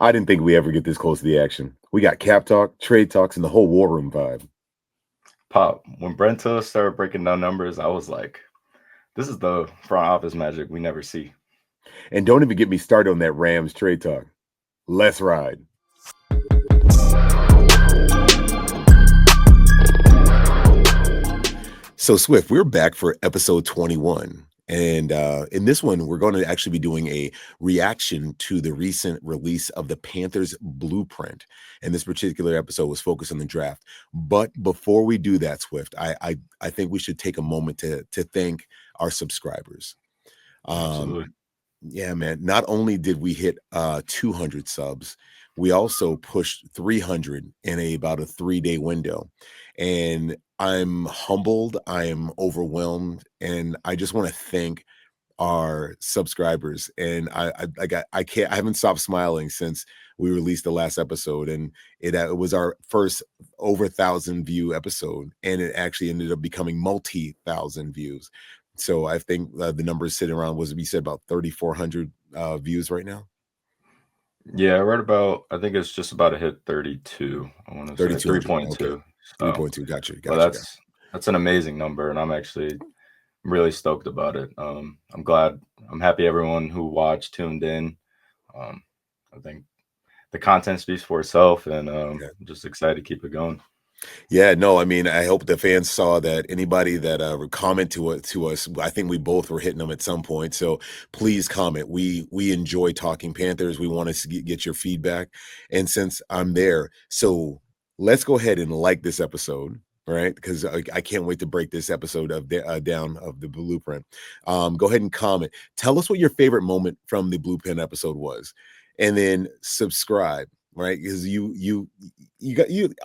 I didn't think we ever get this close to the action. We got cap talk, trade talks, and the whole war room vibe. Pop, when Brandt Tilis started breaking down numbers, I was like, this is the front office magic we never see. And don't even get me started on that Rams trade talk. Let's ride. So, Swift, we're back for episode 21. And in this one, we're going to actually be doing a reaction to the recent release of the Panthers blueprint. And this particular episode was focused on the draft. But before we do that, Swift, I think we should take a moment to thank our subscribers. Absolutely. Yeah, man. Not only did we hit 200 subs, we also pushed 300 in about a 3-day window. And I'm humbled, I am overwhelmed, and I just want to thank our subscribers. And I haven't stopped smiling since we released the last episode, and it was our first over 1,000 view episode, and it actually ended up becoming multi-thousand views. So I think the numbers sitting around, was we said about 3,400 views right now. Yeah, right about, I think it's just about to hit 32. I want to say 3,200. Okay. 3.2. So, 3.2. Gotcha. but that's an amazing number, and I'm actually really stoked about it. I'm glad, I'm happy everyone who watched tuned in. I think the content speaks for itself, and I'm just excited to keep it going. Yeah, no, I mean, I hope the fans saw that. Anybody that comment to us, I think we both were hitting them at some point. So please comment. We enjoy talking Panthers. We want to get your feedback. And since I'm there, so let's go ahead and like this episode. All right, because I can't wait to break this episode of down of the blueprint. Go ahead and comment. Tell us what your favorite moment from the blueprint episode was, and then subscribe. Right, because you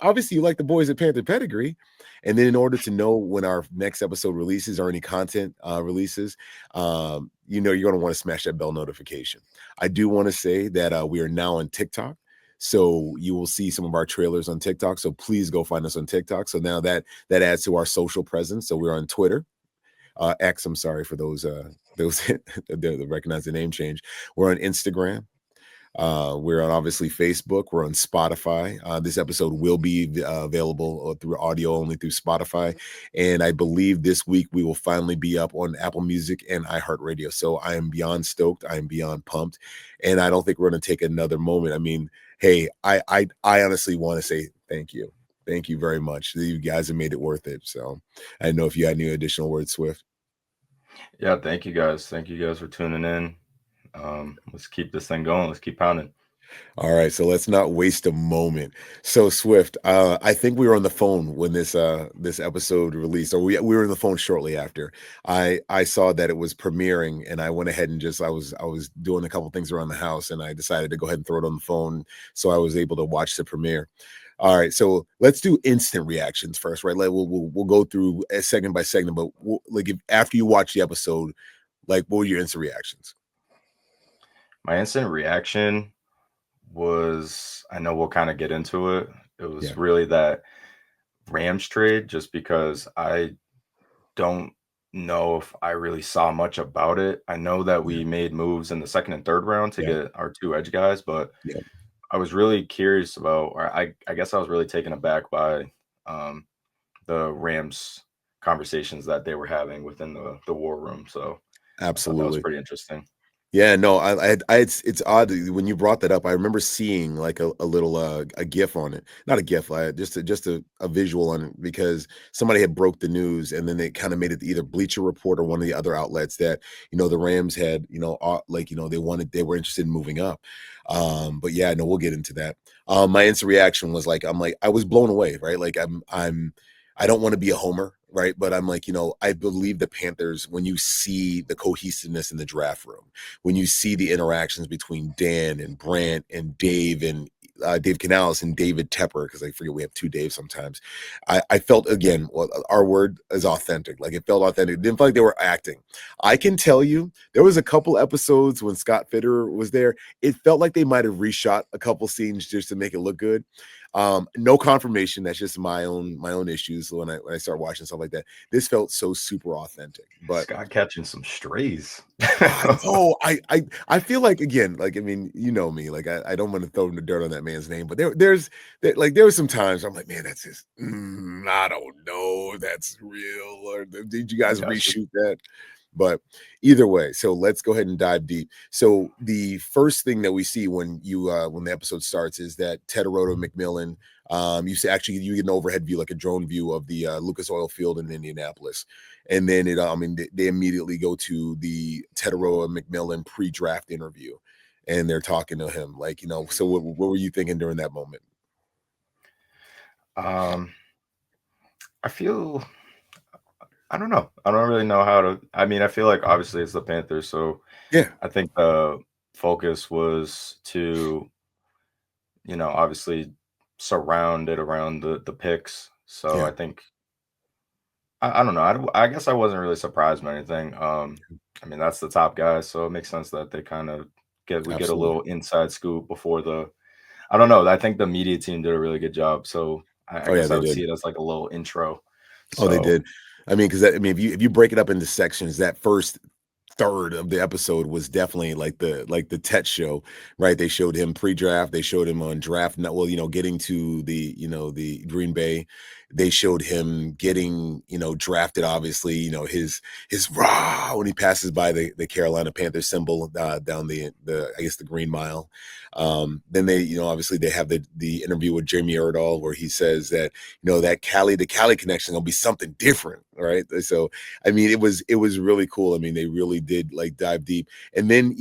obviously you like the boys at Panther Pedigree, and then in order to know when our next episode releases or any content releases, you're going to want to smash that bell notification. I do want to say that we are now on TikTok, so you will see some of our trailers on TikTok. So please go find us on TikTok. So now that adds to our social presence. So we're on Twitter, X. I'm sorry for those that recognize the name change. We're on Instagram. We're on obviously Facebook. We're on Spotify. This episode will be available through audio only through Spotify. And I believe this week we will finally be up on Apple Music and iHeartRadio. So I am beyond stoked. I am beyond pumped. And I don't think we're going to take another moment. I mean, hey, I honestly want to say thank you. Thank you very much. You guys have made it worth it. So I don't know if you had any additional words, Swift. Yeah, thank you guys. Thank you guys for tuning in. Let's keep this thing going. Let's keep pounding. All right, so let's not waste a moment. So Swift, I think we were on the phone when this episode released, or we were on the phone shortly after. I saw that it was premiering, and I went ahead and I was doing a couple things around the house, and I decided to go ahead and throw it on the phone, so I was able to watch the premiere. All right, so let's do instant reactions first, right? Like we'll go through segment by segment, but after you watch the episode, like what were your instant reactions? My instant reaction was, I know we'll kind of get into it. It was really that Rams trade, just because I don't know if I really saw much about it. I know that we made moves in the second and third round to get our two edge guys, but I was really curious about, or I guess I was really taken aback by the Rams conversations that they were having within the war room. So I thought that was Absolutely. pretty interesting. Yeah, no, it's odd when you brought that up. I remember seeing like a little a GIF on it, not a GIF, just a visual on it, because somebody had broke the news, and then they kind of made it either Bleacher Report or one of the other outlets that the Rams had they were interested in moving up. But yeah, no, we'll get into that. My instant reaction was like I was blown away, right? Like I don't want to be a homer, right? But I'm like, I believe the Panthers, when you see the cohesiveness in the draft room, when you see the interactions between Dan and Brandt and Dave and Dave Canales and David Tepper, because I forget we have two Daves sometimes. I felt, again, well, our word is authentic. Like, it felt authentic. It didn't feel like they were acting. I can tell you, there was a couple episodes when Scott Fitterer was there. It felt like they might have reshot a couple scenes just to make it look good. No confirmation. That's just my own issues when I start watching stuff like that. This felt so super authentic. But Scott catching some strays. I know. I feel like, again, like, I mean, you know me, like, I don't want to throw the dirt on that man's name, but there were some times I'm like, man, that's just I don't know if that's real, or did you guys reshoot that? But either way, so let's go ahead and dive deep. So the first thing that we see when the episode starts is that Teteroia McMillan, you see, actually, you get an overhead view, like a drone view of the Lucas Oil Field in Indianapolis. And then they immediately go to the Teteroia McMillan pre-draft interview, and they're talking to him, like, so what were you thinking during that moment? I don't know. I don't really know how to. I mean, I feel like obviously it's the Panthers, so Yeah, I think the focus was to, obviously surround it around the picks. So yeah, I think I don't know. I guess I wasn't really surprised by anything. I mean, that's the top guy, so it makes sense that they kind of get a absolutely. little inside scoop before the. I don't know. I think the media team did a really good job. So I Oh yeah, guess I they would see did. it as like a little intro. Oh, they So did. I mean, because if you break it up into sections, that first third of the episode was definitely like the Tet show, right? They showed him pre-draft, they showed him on draft, well, getting to the Green Bay. They showed him getting, drafted, obviously, his rah when he passes by the Carolina Panthers symbol down the I guess the Green Mile. Then they, obviously they have the interview with Jamie Erdahl where he says that, that the Cali connection gonna be something different, right? So I mean, it was really cool. I mean, they really did like dive deep. And then,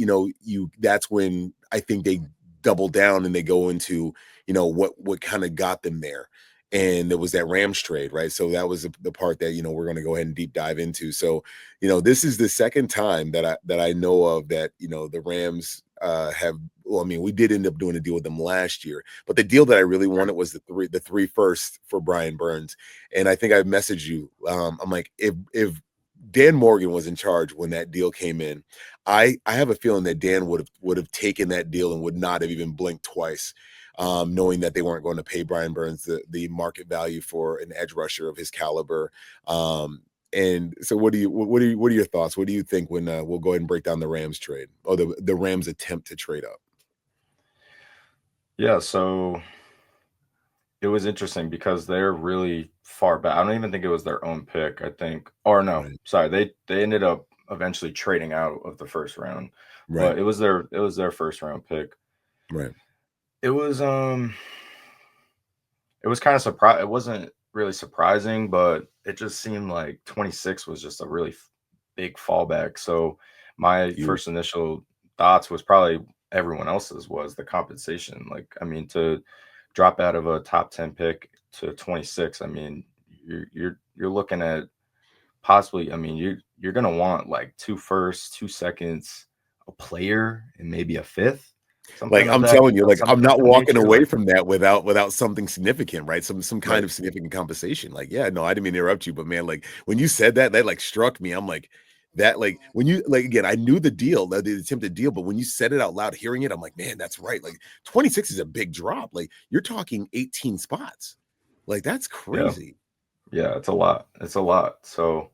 that's when I think they double down and they go into, what kind of got them there. And there was that Rams trade, right? So that was the part that, we're going to go ahead and deep dive into. So, this is the second time that I know of that, the Rams have, well, I mean, we did end up doing a deal with them last year, but the deal that I really wanted was the three first for Brian Burns. And I think I messaged you. I'm like, if Dan Morgan was in charge when that deal came in, I have a feeling that Dan would have taken that deal and would not have even blinked twice, knowing that they weren't going to pay Brian Burns the market value for an edge rusher of his caliber. And so, what are your thoughts? What do you think when we'll go ahead and break down the Rams trade, or the Rams attempt to trade up? yeah, so it was interesting because they're really far back. I don't even think it was their own pick. I think, or no, Right, sorry, they ended up eventually trading out of the first round, right, but it was their first round pick. right. It was it was kind of surprise. It wasn't really surprising, but it just seemed like 26 was just a really big fallback. So my Huge. first initial thoughts was probably everyone else's was the compensation. Like, I mean, to drop out of a top 10 pick to 26, I mean, you're looking at possibly, I mean, you're gonna want like two firsts, 2 seconds, a player, and maybe a fifth, Like, I'm telling you, like, I'm something of not that walking nature. away Like, from that without something significant, right? Some kind right. of significant compensation. Like, yeah, no, I didn't mean to interrupt you, but man, like, when you said that like struck me. I'm like, that, like, when you, like, again, I knew the deal, the attempted deal, but when you said it out loud, hearing it, I'm like, man, that's right. Like, 26 is a big drop. Like, you're talking 18 spots. Like, that's Yeah. crazy. Yeah, it's a lot. It's a lot. So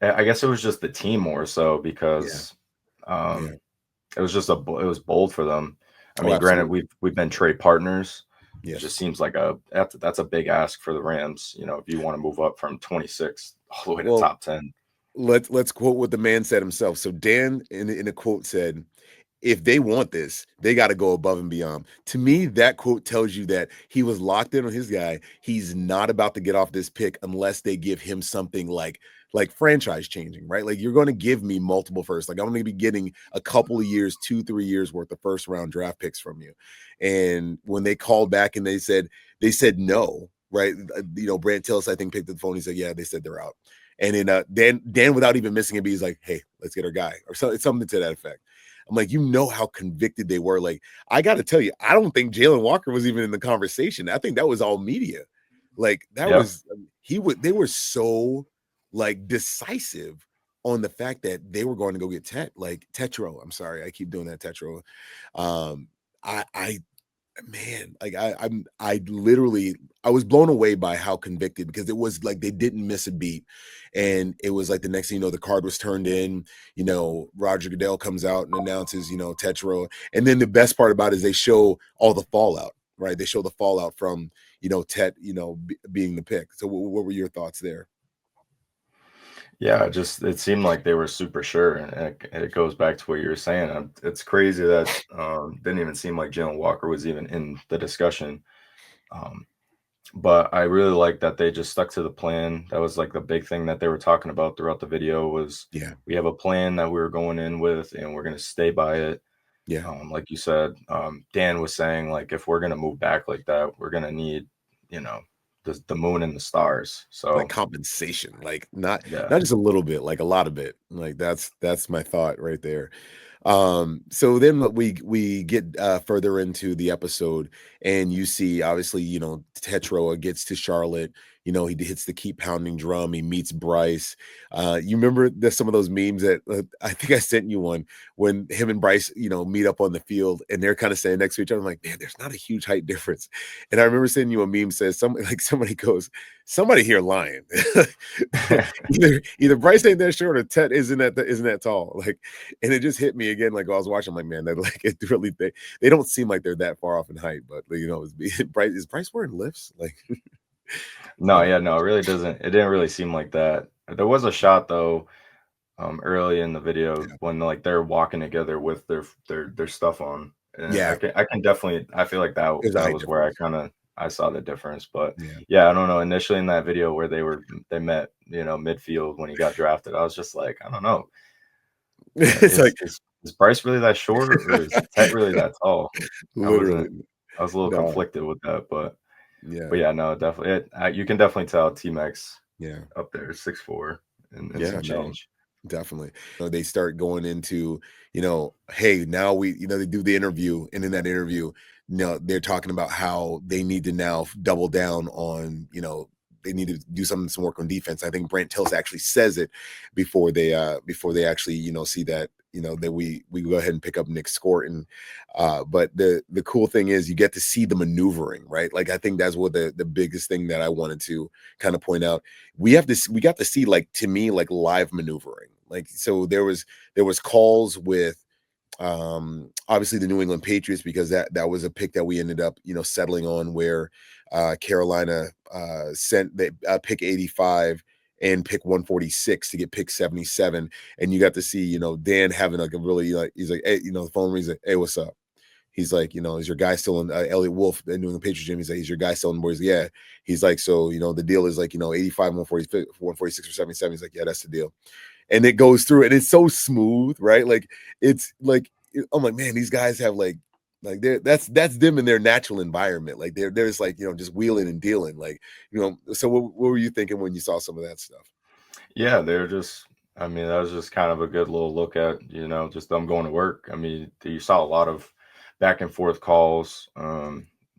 I guess it was just the team more so Yeah, because yeah. um it was just it was bold for them. I Oh, mean, granted, absolutely. we've been trade partners. It Yes. just seems like that's a big ask for the Rams, if you want to move up from 26 all the way to Well, top 10. let's quote what the man said himself. So Dan in a quote said, if they want this, they got to go above and beyond. To me, that quote tells you that he was locked in on his guy. He's not about to get off this pick unless they give him something like franchise changing, right? Like, you're going to give me multiple first. Like, I'm going to be getting a couple of years, 2-3 years worth of first round draft picks from you. And when they called back and they said no, right? Brandt Tilis, I think, picked up the phone. He said, yeah, they said they're out. And then Dan without even missing a beat, he's like, hey, let's get our guy, or so, it's something to that effect. I'm like, you know how convicted they were. Like, I got to tell you, I don't think Jalen Walker was even in the conversation. I think that was all media. Like that Yep. was they were so like decisive on the fact that they were going to go get Tetro. I'm sorry, I keep doing that Tetro. Um, I man, like I literally I was blown away by how convicted, because it was like they didn't miss a beat. And it was like the next thing you know, the card was turned in, Roger Goodell comes out and announces, Tetro. And then the best part about it is they show all the fallout, right? They show the fallout from, Tet, being the pick. So what were your thoughts there? Yeah, it seemed like they were super sure, and it goes back to what you were saying. It's crazy that didn't even seem like Jalen Walker was even in the discussion. Um, but I really like that they just stuck to the plan. That was like the big thing that they were talking about throughout the video was Yeah. we have a plan that we were going in with, and we're going to stay by it. Yeah. Like you said, Dan was saying, like, if we're going to move back like that, we're going to need, you know, the moon and the stars. Like So compensation, like not yeah. not just a little bit, like a lot of it. Like that's my thought right there. So then we get further into the episode, and you see obviously, Tetroa gets to Charlotte, he hits the keep pounding drum, he meets Bryce. You remember there's some of those memes that I think I sent you one when him and Bryce, meet up on the field, and they're kind of standing next to each other. I'm like, man, there's not a huge height difference. And I remember sending you a meme says somebody goes, somebody here lying. either Bryce ain't that short or Tet isn't that tall. Like, and it just hit me again. Like I was watching, I'm like, man, that like it really they don't seem like they're that far off in height, but Bryce is Bryce wearing lifts? Like, No, yeah, no, it really doesn't. It didn't really seem like that. There was a shot though, early in the video yeah, when like they're walking together with their stuff on, and yeah, I can definitely I feel like there's a that height was where difference. I saw the difference. But Yeah, yeah, I don't know. Initially in that video where they met, midfield when he got drafted, I was just like, I don't know, it's like is Bryce really that short or is Tet really that tall? I literally wasn't. I was a little no, conflicted with that, but yeah, yeah, no, definitely. You can definitely tell T Max yeah, up there, 6'4" and yeah, some no. change. Definitely. They start going into, hey, now they do the interview, and in that interview, they're talking about how they need to now double down on, they need to do some work on defense. I think Brandt Tilis actually says it before they actually, see that, that we go ahead and pick up Nick Scorton. But the cool thing is you get to see the maneuvering, right? Like I think that's what the biggest thing that I wanted to kind of point out. We got to see, like, to me, like live maneuvering. Like, so there was calls with obviously the New England Patriots, because that was a pick that we ended up settling on, where Carolina sent the pick 85 and pick 146 to get pick 77. And you got to see Dan having like a really, like, he's like, hey, the phone rings, like, hey, what's up? He's like, is your guy still in Eliot Wolf, the New England Patriots gym? He's like, is your guy still in the boys? Yeah. He's like, so, the deal is like, 85, 146 or 77. He's like, yeah, that's the deal. And it goes through, and it's so smooth, right? Like, it's like, I'm like, man, these guys have like that's them in their natural environment. Like they're just like, just wheeling and dealing. Like, so what were you thinking when you saw some of that stuff? Yeah, they're just. I mean, that was just kind of a good little look at just them going to work. I mean, you saw a lot of back and forth calls,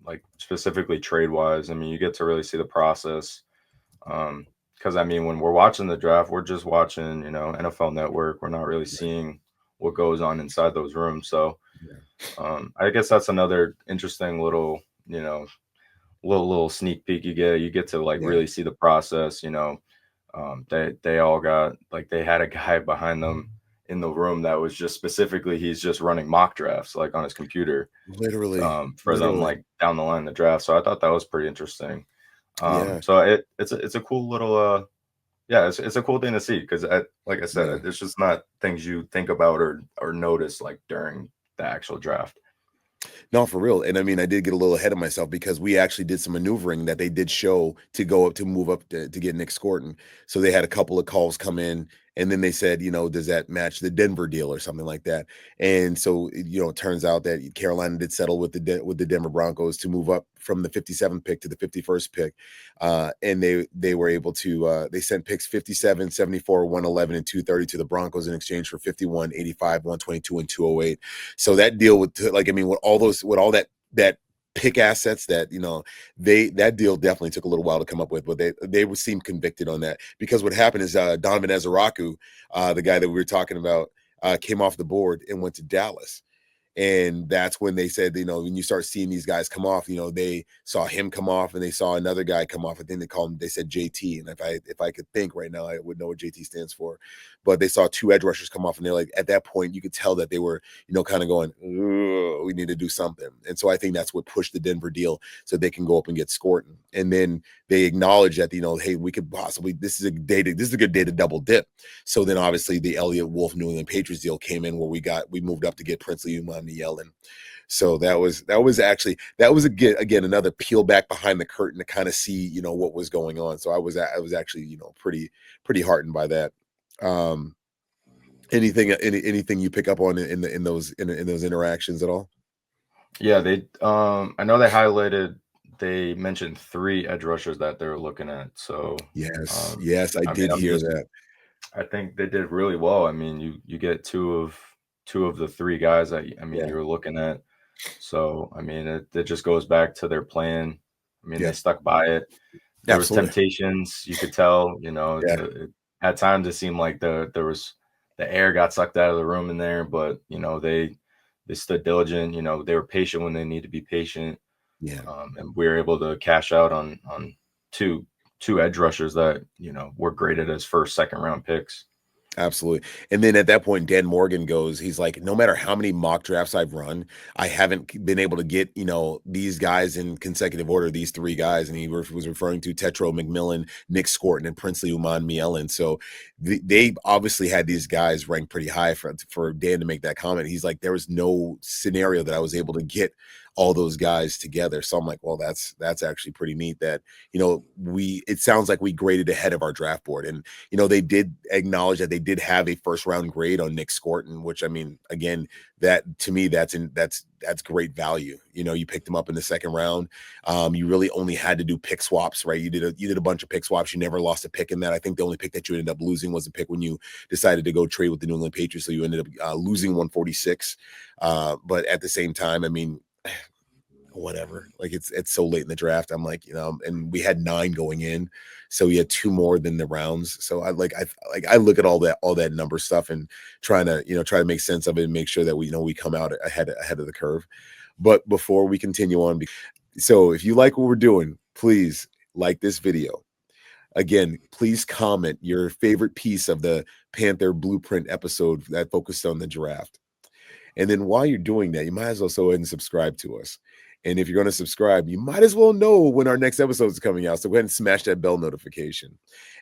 like specifically trade wise. I mean, you get to really see the process. Because I mean, when we're watching the draft, we're just watching NFL Network. We're not really Right. seeing what goes on inside those rooms. So Yeah. I guess that's another interesting little sneak peek you get. You get to like Yeah. really see the process. They all got like they had a guy behind them in the room that was just specifically he's just running mock drafts like on his computer Literally. for them Literally. like down the line in the draft. So I thought that was pretty interesting. Yeah. So it's a cool little yeah, it's a cool thing to see because like I Yeah. said, it's just not things you think about or notice like during the actual draft. No, for real. And I mean, I did get a little ahead of myself, because we actually did some maneuvering that they did show to go up to move up to get Nick Scorton. So they had a couple of calls come in, And then they said, does that match the Denver deal or something like that? And so, it turns out that Carolina did settle with the Denver Broncos to move up from the 57th pick to the 51st pick. And they were able to, they sent picks 57, 74, 111, and 230 to the Broncos in exchange for 51, 85, 122, and 208. So that deal with with all that pick assets that that deal definitely took a little while to come up with, but they seemed convicted on that, because what happened is Donovan Ezeraku, the guy that we were talking about, came off the board and went to Dallas. And that's when they said, when you start seeing these guys come off, they saw him come off and they saw another guy come off. I think they said JT. And if I could think right now, I would know what JT stands for. But they saw two edge rushers come off, and they're like, at that point, you could tell that they were, kind of going, we need to do something. And so I think that's what pushed the Denver deal, so they can go up and get Scorton. And then they acknowledge that, hey, we could possibly, this is a good day to double dip. So then obviously the Eliot Wolf New England Patriots deal came in, where we moved up to get Princely Umanmielen. So that was again another peel back behind the curtain to kind of see what was going on. So I was actually pretty heartened by that. Anything you pick up on in those interactions at all? Yeah, I know they mentioned 3 edge rushers that they were looking at. So yes, I did hear that. I think they did really well. I mean, you get two of the 3 guys that you were looking at. So I mean, it just goes back to their plan. I mean, they stuck by it. There was temptations, you could tell. At times it seemed like the air got sucked out of the room in there, but they stood diligent. They were patient when they need to be patient. And we were able to cash out on two edge rushers that were graded as first, second round picks. Absolutely. And then at that point, Dan Morgan he's like, no matter how many mock drafts I've run, I haven't been able to get, these guys in consecutive order, these 3 guys. And he was referring to Teteroia McMillan, Nick Scorton, and Princely Umanmielen. So they obviously had these guys ranked pretty high for Dan to make that comment. He's like, there was no scenario that I was able to get all those guys together. So I'm like, well, that's actually pretty neat that, it sounds like we graded ahead of our draft board. And, they did acknowledge that they did have a first round grade on Nick Scorton, which, I mean, again, that to me, that's great value. You picked him up in the second round. You really only had to do pick swaps, right? You did a bunch of pick swaps. You never lost a pick in that. I think the only pick that you ended up losing was a pick when you decided to go trade with the New England Patriots. So you ended up losing 146. But at the same time, I mean, whatever, like it's so late in the draft. I'm like, and we had 9 going in, so we had 2 more than the rounds. So I look at all that number stuff and try to make sense of it and make sure that we come out ahead of the curve. But before we continue on, so if you like what we're doing, please like this video. Again, please comment your favorite piece of the Panther Blueprint episode that focused on the draft. And then while you're doing that, you might as well go ahead and subscribe to us. And if you're going to subscribe, you might as well know when our next episode is coming out. So go ahead and smash that bell notification.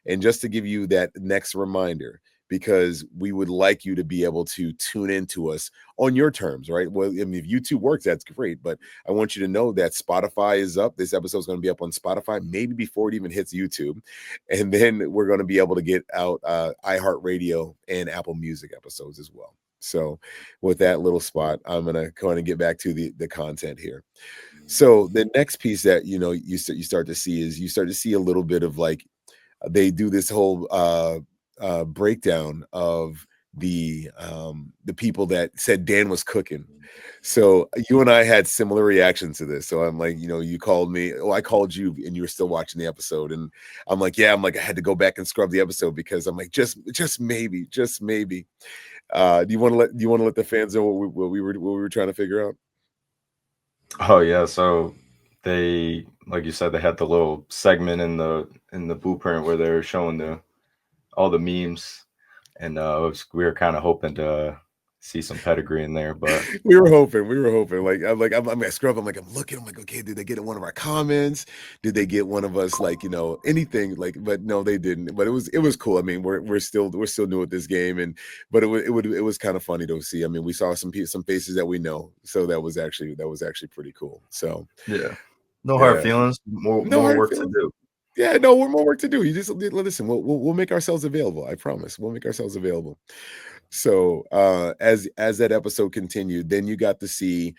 And just to give you that next reminder, because we would like you to be able to tune in to us on your terms, right? Well, I mean, if YouTube works, that's great. But I want you to know that Spotify is up. This episode is going to be up on Spotify, maybe before it even hits YouTube. And then we're going to be able to get out iHeartRadio and Apple Music episodes as well. So with that little spot, I'm going to go ahead and get back to the content here. So the next piece that, you start to see is you start to see a little bit of like, they do this whole breakdown of the people that said Dan was cooking. So you and I had similar reactions to this. So I'm like, you called me. Oh, I called you and you were still watching the episode. And I'm like, I had to go back and scrub the episode because I'm like, just maybe. Do you want to let the fans know what we were trying to figure out? Oh yeah, so they, like you said, they had the little segment in the blueprint where they're showing all the memes, and we were kind of hoping to see some pedigree in there, but we were hoping. I'm I scrub. I'm looking. I'm like, okay, did they get one of our comments? Did they get one of us? Like, anything? Like, but no, they didn't. But it was cool. I mean, we're still new at this game, but it was kind of funny to see. I mean, we saw some faces that we know, so that was actually pretty cool. So yeah, no hard feelings. More work to do. Yeah, no, we're more work to do. You just listen. We'll make ourselves available. I promise. We'll make ourselves available. So as that episode continued, then you got to see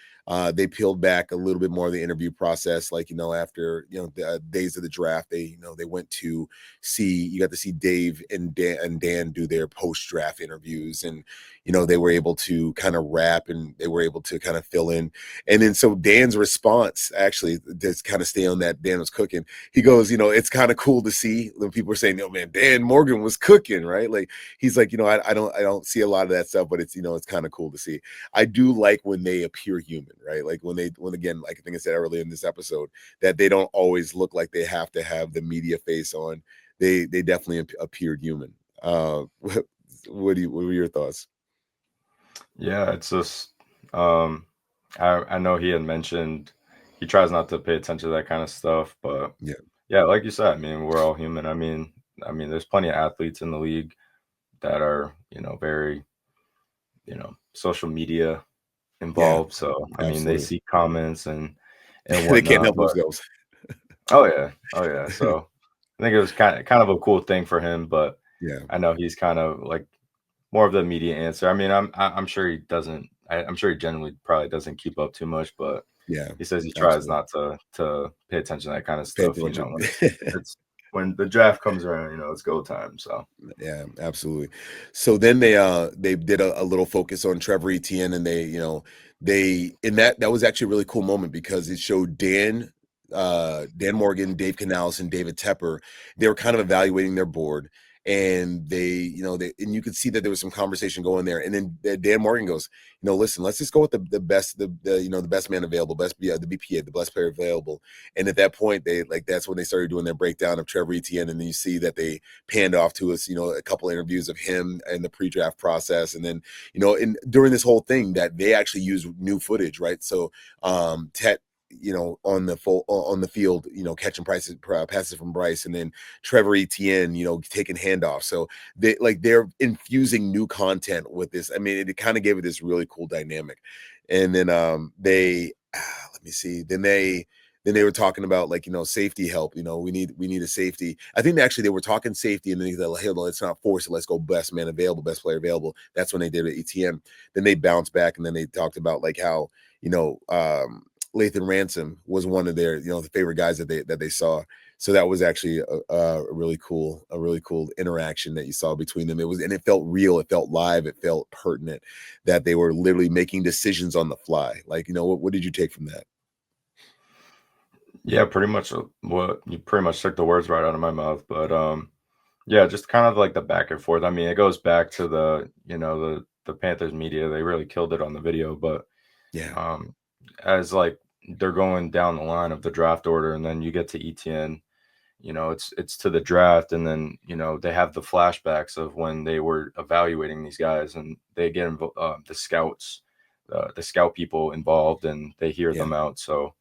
they peeled back a little bit more of the interview process. Like, after the days of the draft, they went to see, you got to see Dave and Dan do their post draft interviews, and they were able to kind of rap, and they were able to kind of fill in. And then so Dan's response, actually, just kind of stay on that Dan was cooking. He goes, it's kind of cool to see when people are saying, "Oh man, Dan Morgan was cooking," right? Like, he's like, I don't see a lot of that stuff, but it's kind of cool to see. I do like when they appear human, right? Like when again, like I think I said earlier in this episode, that they don't always look like they have to have the media face on. They definitely appeared human. What were your thoughts? Yeah, it's just I know he had mentioned he tries not to pay attention to that kind of stuff, but Yeah, yeah, like you said, I mean, we're all human. I mean, there's plenty of athletes in the league that are, very, social media yeah, involved. So, I mean, they absolutely. see comments and They can't whatnot, help but themselves. oh yeah, oh yeah. So, I think it was kind of a cool thing for him, but Yeah, I know he's kind of like more of the immediate answer. I mean, I'm sure he doesn't. I'm sure he generally probably doesn't keep up too much, but yeah, he says he tries absolutely. not to pay attention to that kind of Pay stuff. too much. It's when the draft comes around, it's go time. So Yeah, absolutely. So then they did a little focus on Trevor Etienne, and they in that was actually a really cool moment because it showed Dan Morgan, Dave Canales, and David Tepper. They were kind of evaluating their board, and and you could see that there was some conversation going there. And then Dan Morgan goes, listen, let's just go with the best, the best man available, the BPA, the best player available. And at that point, that's when they started doing their breakdown of Trevor Etienne, and then you see that they panned off to us, a couple of interviews of him and the pre-draft process. And then, during this whole thing that they actually use new footage, right? So Tet, on the field, catching passes from Bryce, and then Trevor Etienne, taking handoffs. So they're infusing new content with this. I mean, it kind of gave it this really cool dynamic. And then let me see. Then they were talking about, like, safety help. We need a safety. I think they were talking safety, and then they said, hey, let's not force it. Let's go best man available, best player available. That's when they did it at ETN. Then they bounced back, and then they talked about like how, Lathan Ransom was one of their, the favorite guys that they saw. So that was actually a really cool interaction that you saw between them. It felt real, it felt live, it felt pertinent, that they were literally making decisions on the fly. Like, what did you take from that? yeah, pretty much what you pretty much took the words right out of my mouth. But yeah, just kind of like the back and forth. I mean, it goes back to the Panthers media. They really killed it on the video, but Yeah, um, as like they're going down the line of the draft order, and then you get to ETN. It's to the draft, and then they have the flashbacks of when they were evaluating these guys, and they get the scouts, the scout people involved, and they hear yeah. them out. So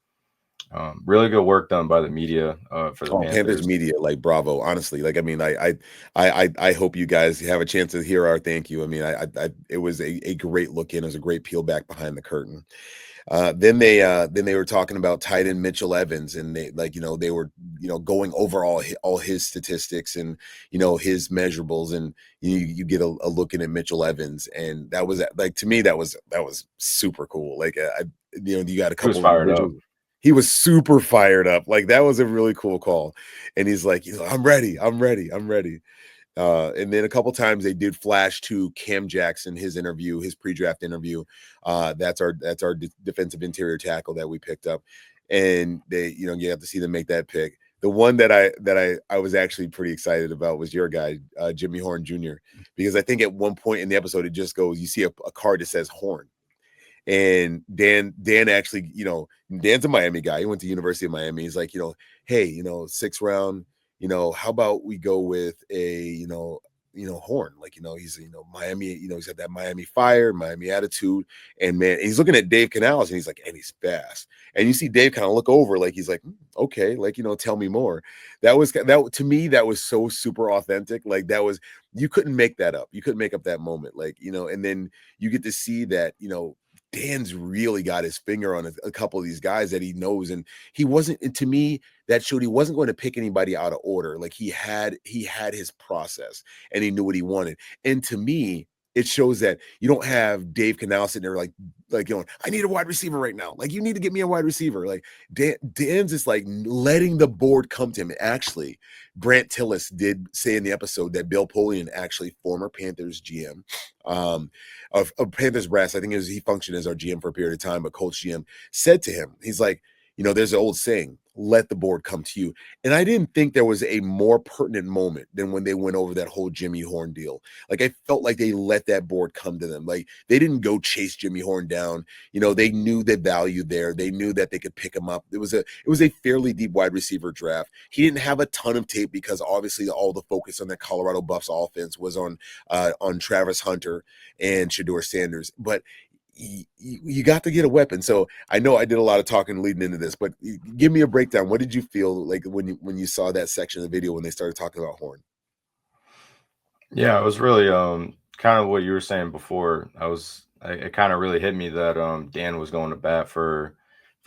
really good work done by the media for the Oh, Panthers Panthers. media, like, bravo! Honestly, like, I mean, I hope you guys have a chance to hear our thank you. I mean, it was a great look in. It was a great peel back behind the curtain. Then they were talking about tight end Mitchell Evans, and they were going over all his statistics, and his measurables, and you get a look in at Mitchell Evans, and that was, like, to me, that was super cool. Like, you got a He was couple of fired up. visuals. He was super fired up. Like, that was a really cool call, and he's like, I'm ready, I'm ready, I'm ready. And then a couple times they did flash to Cam Jackson, his pre-draft interview. That's our defensive interior tackle that we picked up, and you have to see them make that pick. The one that I was actually pretty excited about was your guy, Jimmy Horn Jr., because I think at one point in the episode it just goes, you see a card that says Horn, and Dan actually, Dan's a Miami guy. He went to University of Miami. He's like, hey, sixth round, how about we go with a, Horn? Like, he's, Miami, he's got that Miami fire, Miami attitude. And man, and he's looking at Dave Canales, and he's like, and he's fast. And you see Dave kind of look over, like, he's like, okay, like, tell me more. That to me, that was so super authentic. Like, you couldn't make that up. You couldn't make up that moment. Like, and then you get to see that, Dan's really got his finger on a couple of these guys that he knows, and he wasn't. And to me, that showed he wasn't going to pick anybody out of order. Like he had his process, and he knew what he wanted. And to me, it shows that you don't have Dave Canales sitting there like I need a wide receiver right now. Like you need to get me a wide receiver. Like Dan's just like letting the board come to him. Actually, Brandt Tilis did say in the episode that Bill Polian, actually former Panthers GM, of Panthers brass, I think he functioned as our GM for a period of time, but Coach GM said to him, he's like, there's an old saying, let the board come to you. And I didn't think there was a more pertinent moment than when they went over that whole Jimmy Horn deal. Like I felt like they let that board come to them. Like they didn't go chase Jimmy Horn down. They knew the value there. They knew that they could pick him up. It was a fairly deep wide receiver draft. He didn't have a ton of tape because obviously all the focus on the Colorado Buffs offense was on Travis Hunter and Shedeur Sanders. But you got to get a weapon. So I know I did a lot of talking leading into this, but give me a breakdown. What did you feel like when you saw that section of the video when they started talking about Horn? Yeah, it was really kind of what you were saying before. It kind of really hit me that Dan was going to bat for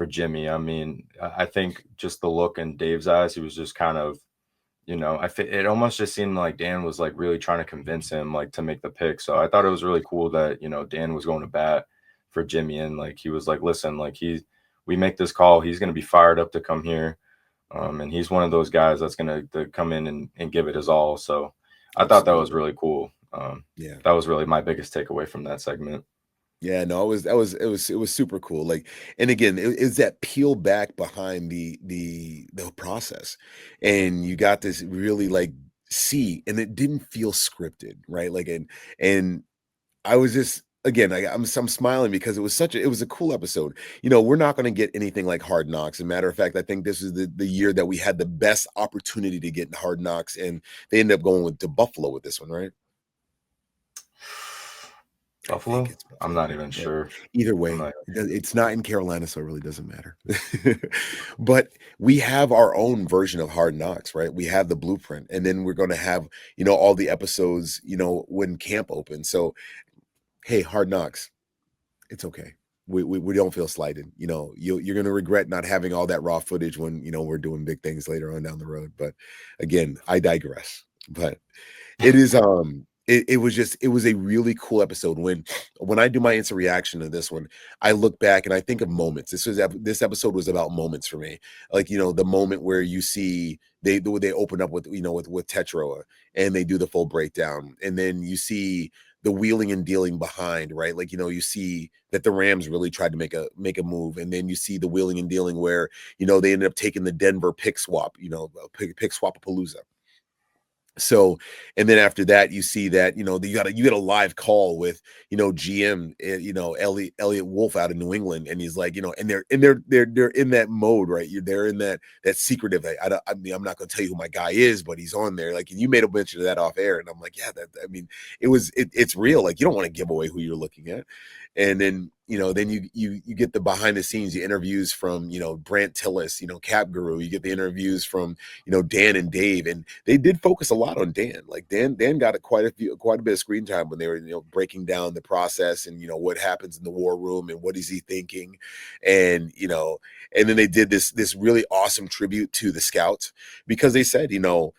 Jimmy. I mean, I think just the look in Dave's eyes, he was just kind of, it almost just seemed like Dan was like really trying to convince him like to make the pick. So I thought it was really cool that, Dan was going to bat for Jimmy, and like he was like, listen, like we make this call, he's going to be fired up to come here, and he's one of those guys that's going to come in and give it his all. So I thought that was really cool. Yeah, that was really my biggest takeaway from that segment. Yeah, no, it was super cool. Like, and again, it's that peel back behind the process, and you got this really like see, and it didn't feel scripted, right? Like, and I was just again, I'm smiling because it was a cool episode. We're not going to get anything like Hard Knocks. As a matter of fact, I think this is the year that we had the best opportunity to get Hard Knocks, and they ended up going to Buffalo with this one, right? Buffalo? I think it's Buffalo. I'm not even sure. Either way, it's not in Carolina, so it really doesn't matter. But we have our own version of Hard Knocks, right? We have the blueprint, and then we're going to have all the episodes when camp opens. So hey, Hard Knocks, it's okay. We don't feel slighted. You're going to regret not having all that raw footage when we're doing big things later on down the road. But again, I digress. But it is it was a really cool episode. When I do my instant reaction to this one, I look back and I think of moments. This episode was about moments for me. Like the moment where you see they open up with with Teteroia and they do the full breakdown, and then you see the wheeling and dealing behind, right? Like you see that the Rams really tried to make a move, and then you see the wheeling and dealing where they ended up taking the Denver pick swap, pick swap-a-palooza. So, and then after that, you see that you get a live call with GM Eliot Wolf out of New England, and he's like and they're in that mode, right? They're in that secretive. I mean, I'm not going to tell you who my guy is, but he's on there. Like, and you made a mention of that off air, and I'm like, yeah, it's real. Like, you don't want to give away who you're looking at, and then then you get the behind the scenes, the interviews from Brandt Tilis, Cap Guru. You get the interviews from Dan and Dave, and they did focus a lot on Dan. Like Dan got quite a bit of screen time when they were breaking down the process and what happens in the war room and what is he thinking, and and then they did this really awesome tribute to the scouts, because they said when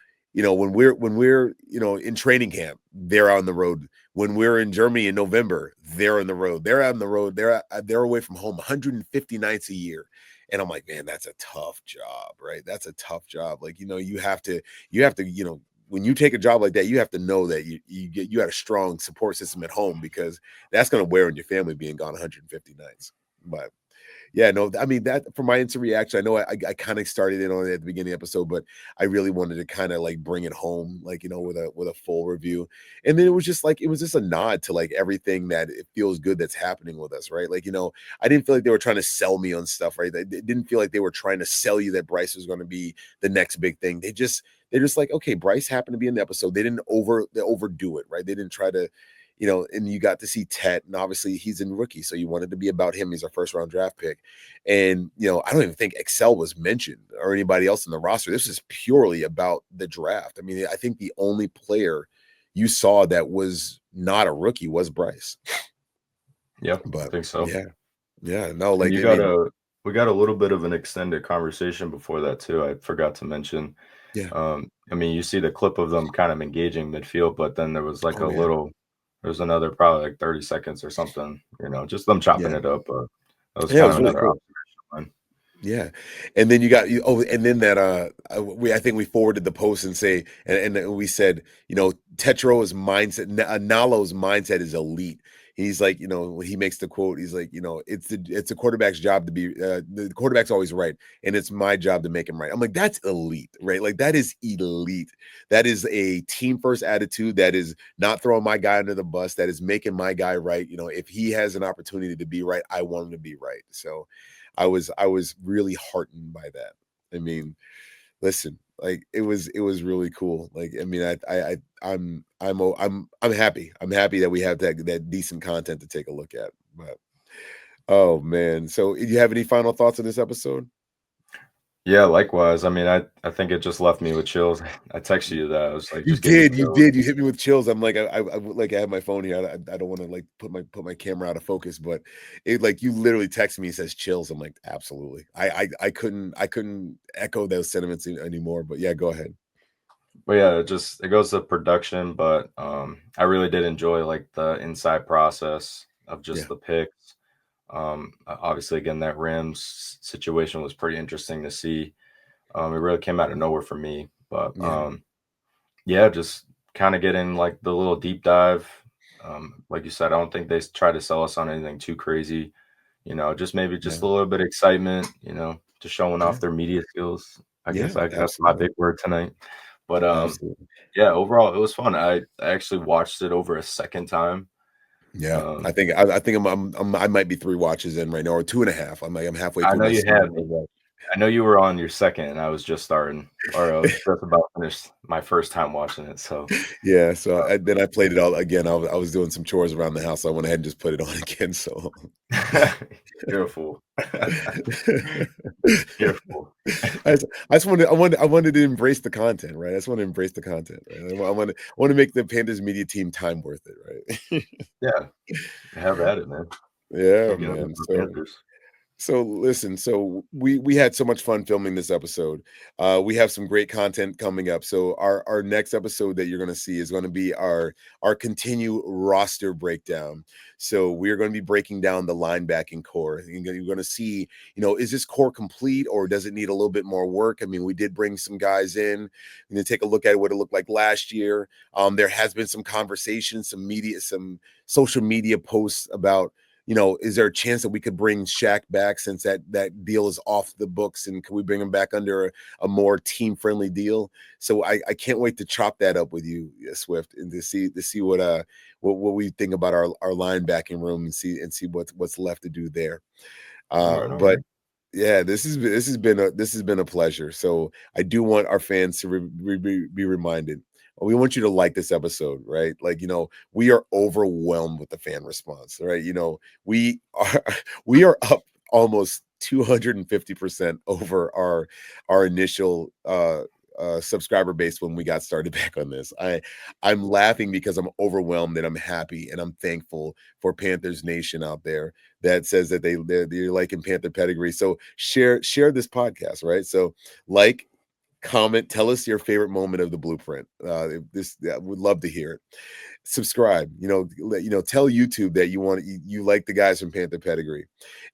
we're in training camp, they're on the road. When we're in Germany in November, they're on the road. They're on the road. They're away from home 150 nights a year. And I'm like, man, that's a tough job, right? That's a tough job. Like, you have to, when you take a job like that, you have to know that you got a strong support system at home, because that's going to wear on your family being gone 150 nights. But yeah, no, I mean, that for my instant reaction, I know I kind of started it on it at the beginning of the episode, but I really wanted to kind of like bring it home, like, with a full review. And then it was just a nod to like everything that it feels good that's happening with us, right? Like, I didn't feel like they were trying to sell me on stuff, right? It didn't feel like they were trying to sell you that Bryce was going to be the next big thing. They're just like, okay, Bryce happened to be in the episode. They didn't overdo it, right? They didn't try to, and you got to see Tet, and obviously he's in rookie, so you wanted to be about him. He's our first round draft pick. And, I don't even think Excel was mentioned or anybody else in the roster. This is purely about the draft. I mean, I think the only player you saw that was not a rookie was Bryce. Yeah, I But think so. no, And like I mean, we got a little bit of an extended conversation before that too. I forgot to mention. yeah, I mean, you see the clip of them kind of engaging midfield, but then there was like oh yeah, there was another probably like 30 seconds or something, just them chopping yeah, it up. That was yeah, it kind of was really another cool. observation of mine. Yeah, and then you got you. Oh, and then that I think we forwarded the post and say, and we said, Teteroi's mindset, Nalo's mindset is elite. He's like, when he makes the quote, he's like, it's the quarterback's job to be the quarterback's always right, and it's my job to make him right. I'm like, that's elite, right? Like that is elite. That is a team first attitude. That is not throwing my guy under the bus. That is making my guy right. If he has an opportunity to be right, I want him to be right. So. I was really heartened by that. I mean, listen, like it was really cool. Like I mean, I'm happy. I'm happy that we have that decent content to take a look at. But oh man, so do you have any final thoughts on this episode? Yeah, likewise. I mean, I think it just left me with chills. I texted you that. I was like, You just give me did, you chills. did. You hit me with chills. I'm like, I have my phone here. I don't want to like put my camera out of focus, but it like you literally text me and says chills. I'm like, absolutely. I couldn't echo those sentiments anymore. But yeah, go ahead. But yeah, it goes to production, but I really did enjoy like the inside process of just Yeah, the picks. Obviously, again, that Rams situation was pretty interesting to see. It really came out of nowhere for me, but yeah, yeah, just kind of getting like the little deep dive. Like you said, I don't think they try to sell us on anything too crazy. Just maybe just yeah, a little bit of excitement. Just showing yeah, off their media skills. I guess yeah. that's my Absolutely, big word tonight. But absolutely. yeah, overall it was fun. I actually watched it over a second time. Yeah, Um, I think I might be 3 watches in right now, or 2.5. I'm halfway I through know my you had season. me, but I know you were on your second, and I was just starting, or I was just about finished my first time watching it. So, Yeah, so then I yeah. played it all again. I was doing some chores around the house, so I went ahead and just put it on again. So You're a fool. You're a fool. I wanted to embrace the content, right? I just want to embrace the content, right? I want to make the Panthers media team time worth it, right? Yeah, have at it, man. Yeah, Can't get enough man. of So Panthers. listen, so we had so much fun filming this episode. We have some great content coming up. So our next episode that you're going to see is going to be our continue roster breakdown. So we're going to be breaking down the linebacking core. You're going to see, is this core complete or does it need a little bit more work? I mean, we did bring some guys in. We're going to take a look at what it looked like last year. There has been some conversation, some social media posts about, is there a chance that we could bring Shaq back since that deal is off the books, and can we bring him back under a more team friendly deal? So I can't wait to chop that up with you, Swift, and to see what we think about our linebacking room and see what's left to do there. All right, all But right. yeah, this has been a pleasure. So I do want our fans to be reminded. We want you to like this episode, right? Like, we are overwhelmed with the fan response, right? We are we are up almost 250% over our initial subscriber base when we got started back on this. I'm laughing because I'm overwhelmed and I'm happy and I'm thankful for Panthers Nation out there that says that they're liking Panther Pedigree. So share this podcast, right? So like, comment, tell us your favorite moment of the blueprint. Would love to hear it. Subscribe, tell YouTube that you like the guys from Panther Pedigree.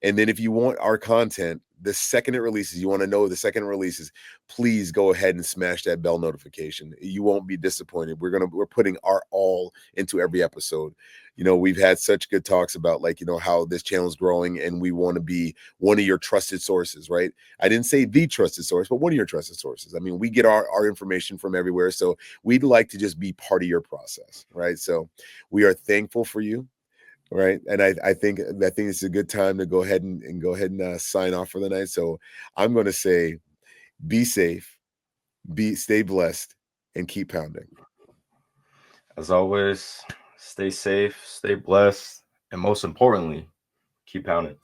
And then if you want our content, the second it releases, you want to know the second it releases, please go ahead and smash that bell notification. You won't be disappointed. We're putting our all into every episode. We've had such good talks about, like, how this channel is growing, and we want to be one of your trusted sources, right? I didn't say the trusted source, but one of your trusted sources. I mean, we get our information from everywhere. So we'd like to just be part of your process, right? So we are thankful for you, right? And I think it's a good time to go ahead and sign off for the night. So I'm going to say, be safe, stay blessed, and keep pounding. As always, stay safe, stay blessed, and most importantly, keep pounding.